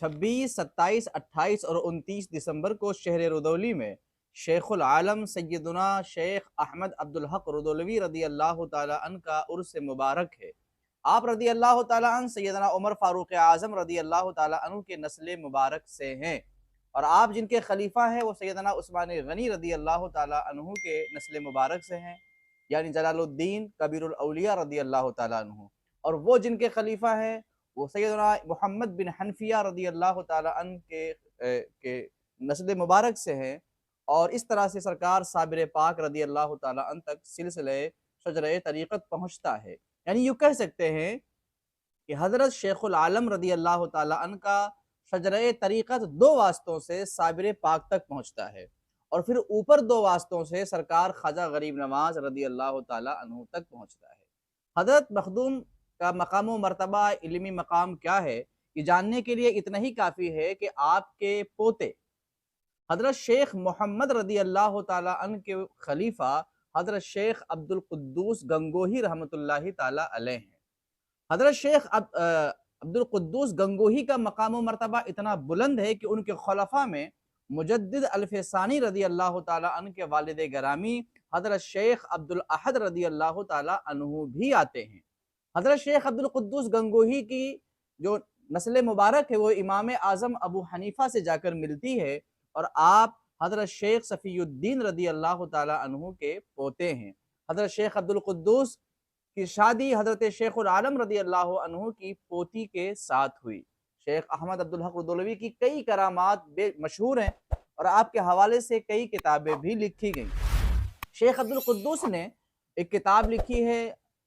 26, 27, 28 और 29 दिसंबर को शहर रुदौली में शेख उल आलम सैयदना शेख अहमद अब्दुल हक रुदौलवी रदी अल्लाह ताला अन का उर्स मुबारक है। आप रदी अल्लाह ताला अन सैयदना उमर फारूक आज़म रदी अल्लाह ताला अनु के नस्ल मुबारक से हैं, और आप जिनके खलीफा हैं वो सैयदना उस्मान गनी रदी अल्लाह ताला अन्हु के नस्ल मुबारक से हैं, यानी जलालुद्दीन कबीरुल औलिया रदी अल्लाह ताला अन्हु। और वो जिनके खलीफा हैं वो सैयदना मोहम्मद बिन हनफिया रदी अल्लाह ताला अन के नस्ल मुबारक से हैं। और इस तरह से सरकार साबिर पाक रदी अल्लाह ताला अन तक सिलसिले शजरे तरीक़त पहुँचता है। यानी यूँ कह सकते हैं कि हज़रत शेखुल आलम रदी अल्लाह ताला अन का शजरे तरीक़त दो वास्तों से साबिर पाक तक पहुँचता है, और फिर ऊपर दो वास्तों से सरकार ख्वाजा गरीब नवाज रदी अल्लाह ताला अन्हु तक पहुँचता है। हज़रत मखदूम का मकाम व मर्तबा इल्मी मकाम क्या है, ये जानने के लिए इतना ही काफ़ी है कि आपके पोते हज़रत शेख मोहम्मद रदी अल्लाह ताला अन के खलीफा हज़रत शेख अब्दुल कुद्दूस गंगोही रहमतुल्लाहि ताला अलैह हैं। हज़रत शेख अब्दुल कुद्दूस गंगोही का मकाम व मर्तबा इतना बुलंद है कि उनके खुलफा में मुजद्दिद अल-फ़सानी रदी अल्लाह ताला अन के वालिद गरामी हज़रत शेख अब्दुल अहद रदी अल्लाह ताला अन्हु भी आते हैं। हज़रत शेख अब्दुल कुद्दूस गंगोही की जो नस्ल मुबारक है वो इमाम आज़म अबू हनीफ़ा से जाकर मिलती है, और आप हज़रत शेख सफ़ीउद्दीन रदी अल्लाह ताला अन्हु के पोते हैं। हज़रत शेख अब्दुल कुद्दूस की शादी हज़रत शेखुल आलम रदी अल्लाह अन्हु की पोती के साथ हुई। शेख अहमद अब्दुल हक रुदौलवी की कई करामात मशहूर हैं, और आपके हवाले से कई किताबें भी लिखी गईं। शेख अब्दुल कुद्दूस ने एक किताब लिखी है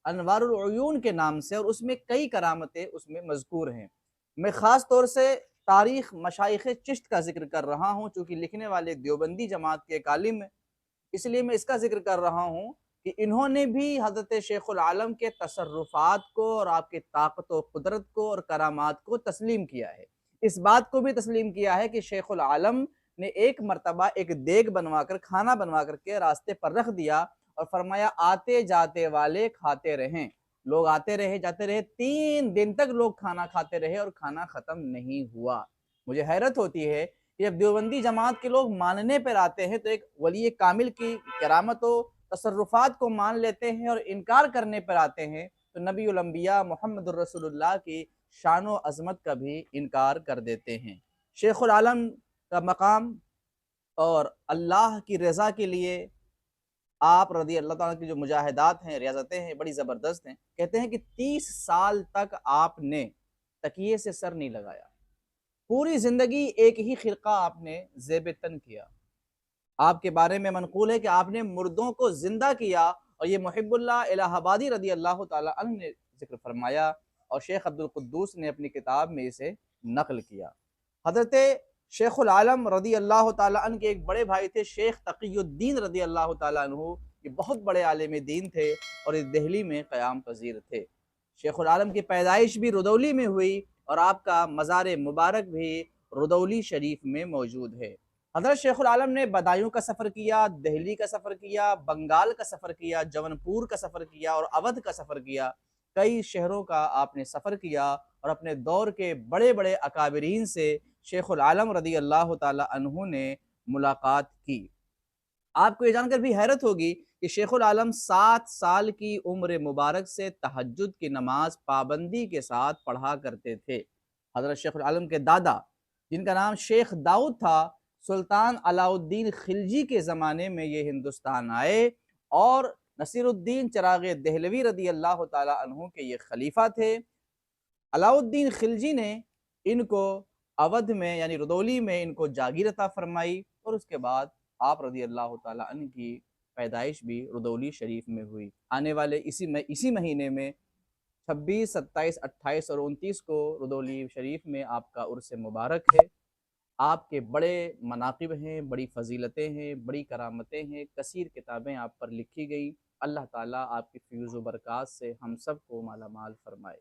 अनवारुल उयून के नाम से, और उसमें कई करामतें उसमें मज़कूर हैं। मैं ख़ास तौर से तारीख़ मशाइख़ चिश्त का ज़िक्र कर रहा हूँ, चूँकि लिखने वाले एक देवबंदी जमात के एक आलिम हैं, इसलिए मैं इसका ज़िक्र कर रहा हूँ कि इन्होंने भी हज़रत शेखुल आलम के तसर्रुफ़ात को और आपकी ताकत व क़ुदरत को और करामात को तस्लीम किया है। इस बात को भी तस्लीम किया है कि शेखुल आलम ने एक मरतबा एक देग बनवाकर, खाना बनवा कर के रास्ते पर रख दिया और फरमाया आते जाते वाले खाते रहें। लोग आते रहे जाते रहे, 3 दिन तक लोग खाना खाते रहे और खाना ख़त्म नहीं हुआ। मुझे हैरत होती है कि जब देवबंदी जमात के लोग मानने पर आते हैं तो एक वली कामिल की करामत व तसर्रुफ़ात को मान लेते हैं, और इनकार करने पर आते हैं तो नबीउल अंबिया मुहम्मदुर रसूलुल्लाह की शान व अज़मत का भी इनकार कर देते हैं। शेखुल आलम का मकाम और अल्लाह की रज़ा के लिए आप रदी अल्लाह ताला की जो मुजाहिदात हैं, रियाज़तें हैं, बड़ी ज़बरदस्त हैं। कहते हैं कि 30 साल तक आपने तकिए से सर नहीं लगाया, पूरी ज़िंदगी एक ही ख़िरक़ा आपने ज़ेब-ए-तन किया। आपके बारे में मनक़ूल है कि आपने मुर्दों को ज़िंदा किया, और ये मुहिब्बुल्लाह इलाहाबादी रदी अल्लाह ताला अन्हु ने ज़िक्र फ़रमाया, और शेख अब्दुल कुद्दूस ने अपनी किताब में इसे नक़ल किया। हज़रत शेखुल आलम रदी अल्लाह ताला अन्हु के एक बड़े भाई थे शेख तक़ीउद्दीन रदी अल्लाह ताला अन्हु, ये बहुत बड़े आलिम दीन थे और इस दिल्ली में क़याम पज़ीर थे। शेखुल आलम की पैदाइश भी रुदौली में हुई, और आपका मज़ार मुबारक भी रुदौली शरीफ में मौजूद है। हज़रत शेखुल आलम ने बदायूं का सफ़र किया, दिल्ली का सफ़र किया, बंगाल का सफ़र किया, जौनपुर का सफ़र किया और अवध का सफ़र किया। कई शहरों का आपने सफ़र किया, और अपने दौर के बड़े बड़े अकाबिरीन से शेखुल आलम रदी अल्लाह ताला अन्हु ने मुलाकात की। आपको ये जानकर भी हैरत होगी कि शेखुल आलम 7 साल की उम्र मुबारक से तहज्जुद की नमाज पाबंदी के साथ पढ़ा करते थे। हज़रत शेखुल आलम के दादा, जिनका नाम शेख दाऊद था, सुल्तान अलाउद्दीन खिलजी के ज़माने में ये हिंदुस्तान आए, और नसीरुद्दीन चिराग़ देहलवी रदी अल्लाह ताला अन्हु के ये खलीफा थे। अलाउद्दीन खिलजी ने इनको अवध में यानी रुदौली में इनको जागीर अता फरमाई, और उसके बाद आप रदी अल्लाह ताला अन्हु की पैदाइश भी रुदौली शरीफ में हुई। आने वाले इसी महीने में 26, 27, 28 और 29 को रुदौली शरीफ में आपका उर्स मुबारक है। आपके बड़े मनाक़िब हैं, बड़ी फ़ज़ीलतें हैं, बड़ी करामतें हैं, कसीर किताबें आप पर लिखी गई। अल्लाह ताला आपकी फ़ैज़ व बरक़ात से हम सब को माला माल फ़रमाए।